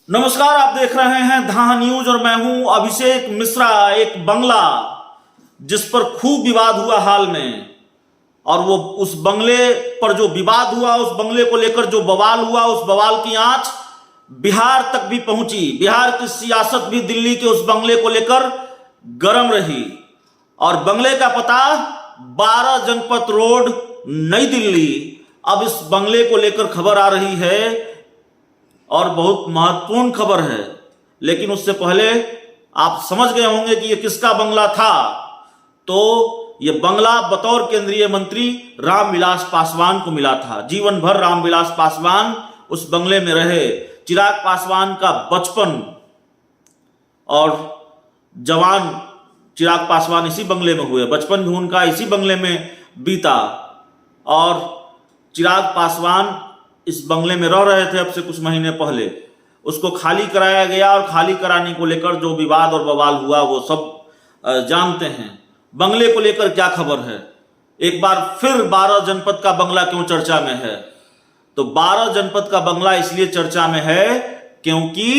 नमस्कार, आप देख रहे हैं धाहा न्यूज और मैं हूं अभिषेक मिश्रा। एक बंगला जिस पर खूब विवाद हुआ हाल में, और वो उस बंगले पर जो विवाद हुआ, उस बंगले को लेकर जो बवाल हुआ, उस बवाल की आंच बिहार तक भी पहुंची। बिहार की सियासत भी दिल्ली के उस बंगले को लेकर गर्म रही। और बंगले का पता 12 जनपथ रोड, नई दिल्ली। अब इस बंगले को लेकर खबर आ रही है और बहुत महत्वपूर्ण खबर है, लेकिन उससे पहले आप समझ गए होंगे कि यह किसका बंगला था। तो यह बंगला बतौर केंद्रीय मंत्री रामविलास पासवान को मिला था। जीवन भर रामविलास पासवान उस बंगले में रहे। चिराग पासवान का बचपन और जवान चिराग पासवान इसी बंगले में हुए। बचपन भी उनका इसी बंगले में बीता और चिराग पासवान इस बंगले में रह रहे थे। अब से कुछ महीने पहले उसको खाली कराया गया और खाली कराने को लेकर जो विवाद और बवाल हुआ वो सब जानते हैं। बंगले को लेकर क्या खबर है, एक बार फिर 12 जनपद का बंगला क्यों चर्चा में है? तो 12 जनपद का बंगला इसलिए चर्चा में है क्योंकि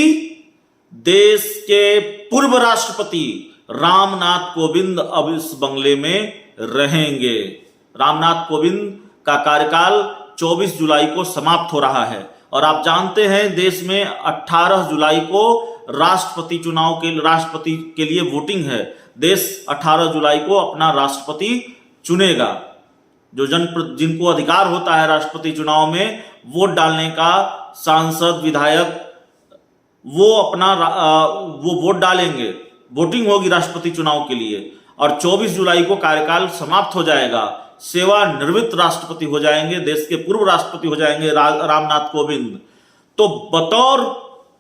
देश के पूर्व राष्ट्रपति रामनाथ कोविंद अब इस बंगले में रहेंगे। रामनाथ कोविंद का कार्यकाल 24 जुलाई को समाप्त हो रहा है और आप जानते हैं देश में 18 जुलाई को राष्ट्रपति के लिए वोटिंग है। देश 18 जुलाई को अपना राष्ट्रपति चुनेगा। जो जिनको अधिकार होता है राष्ट्रपति चुनाव में वोट डालने का, सांसद, विधायक, वो वोट डालेंगे। वोटिंग होगी राष्ट्रपति चुनाव के लिए और 24 जुलाई को कार्यकाल समाप्त हो जाएगा। सेवानिवृत्त राष्ट्रपति हो जाएंगे, देश के पूर्व राष्ट्रपति हो जाएंगे रामनाथ कोविंद। तो बतौर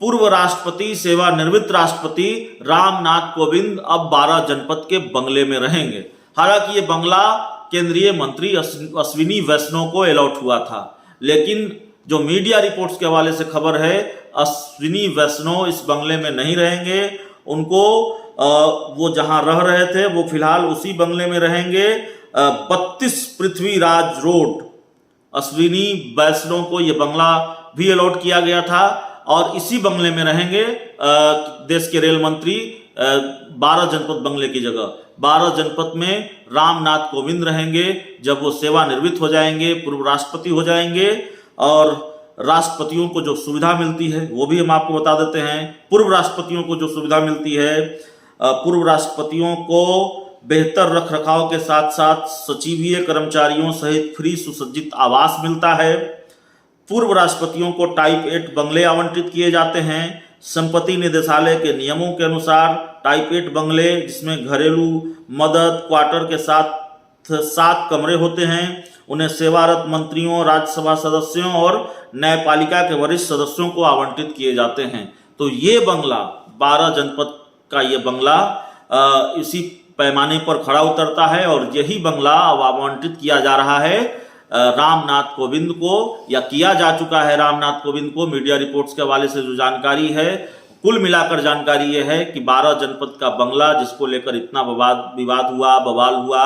पूर्व राष्ट्रपति, सेवानिवृत्त राष्ट्रपति रामनाथ कोविंद अब 12 जनपद के बंगले में रहेंगे। हालांकि ये बंगला केंद्रीय मंत्री अश्विनी वैष्णव को अलॉट हुआ था, लेकिन जो मीडिया रिपोर्ट्स के हवाले से खबर है, अश्विनी वैष्णव इस बंगले में नहीं रहेंगे। उनको वो जहां रह रहे थे वो फिलहाल उसी बंगले में रहेंगे। 32 पृथ्वीराज रोड, अश्विनी वैष्णव को यह बंगला भी अलॉट किया गया था और इसी बंगले में रहेंगे देश के रेल मंत्री। 12 जनपद बंगले की जगह 12 जनपद में रामनाथ कोविंद रहेंगे जब वो सेवानिवृत्त हो जाएंगे, पूर्व राष्ट्रपति हो जाएंगे। और राष्ट्रपतियों को जो सुविधा मिलती है वो भी हम आपको बता देते हैं। पूर्व राष्ट्रपतियों को जो सुविधा मिलती है, पूर्व राष्ट्रपतियों को बेहतर रखरखाव के साथ साथ सचिवीय कर्मचारियों सहित फ्री सुसज्जित आवास मिलता है। पूर्व राष्ट्रपतियों को टाइप 8 बंगले आवंटित किए जाते हैं। संपत्ति निदेशालय के नियमों के अनुसार टाइप 8 बंगले, जिसमें घरेलू मदद क्वार्टर के साथ 7 कमरे होते हैं, उन्हें सेवारत मंत्रियों, राज्यसभा सदस्यों और न्यायपालिका के वरिष्ठ सदस्यों को आवंटित किए जाते हैं। तो ये बंगला 12 जनपद का ये बंगला इसी पैमाने पर खड़ा उतरता है और यही बंगला अब आवंटित किया जा रहा है रामनाथ कोविंद को, या किया जा चुका है रामनाथ कोविंद को। मीडिया रिपोर्ट्स के हवाले से जो जानकारी है, कुल मिलाकर जानकारी यह है कि 12 जनपद का बंगला, जिसको लेकर इतना विवाद हुआ, बवाल हुआ,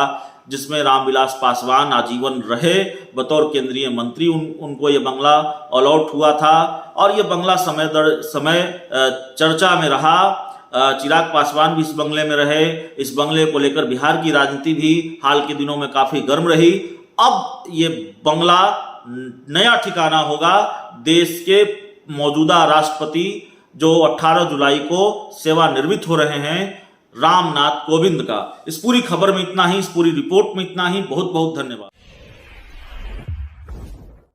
जिसमें रामविलास पासवान आजीवन रहे बतौर केंद्रीय मंत्री, उनको ये बंगला अलॉट हुआ था और ये बंगला समय दर समय चर्चा में रहा। चिराग पासवान भी इस बंगले में रहे। इस बंगले को लेकर बिहार की राजनीति भी हाल के दिनों में काफी गर्म रही। अब ये बंगला नया ठिकाना होगा देश के मौजूदा राष्ट्रपति जो 18 जुलाई को सेवानिवृत्त हो रहे हैं, रामनाथ कोविंद का। इस पूरी खबर में इतना ही, इस पूरी रिपोर्ट में इतना ही। बहुत बहुत धन्यवाद।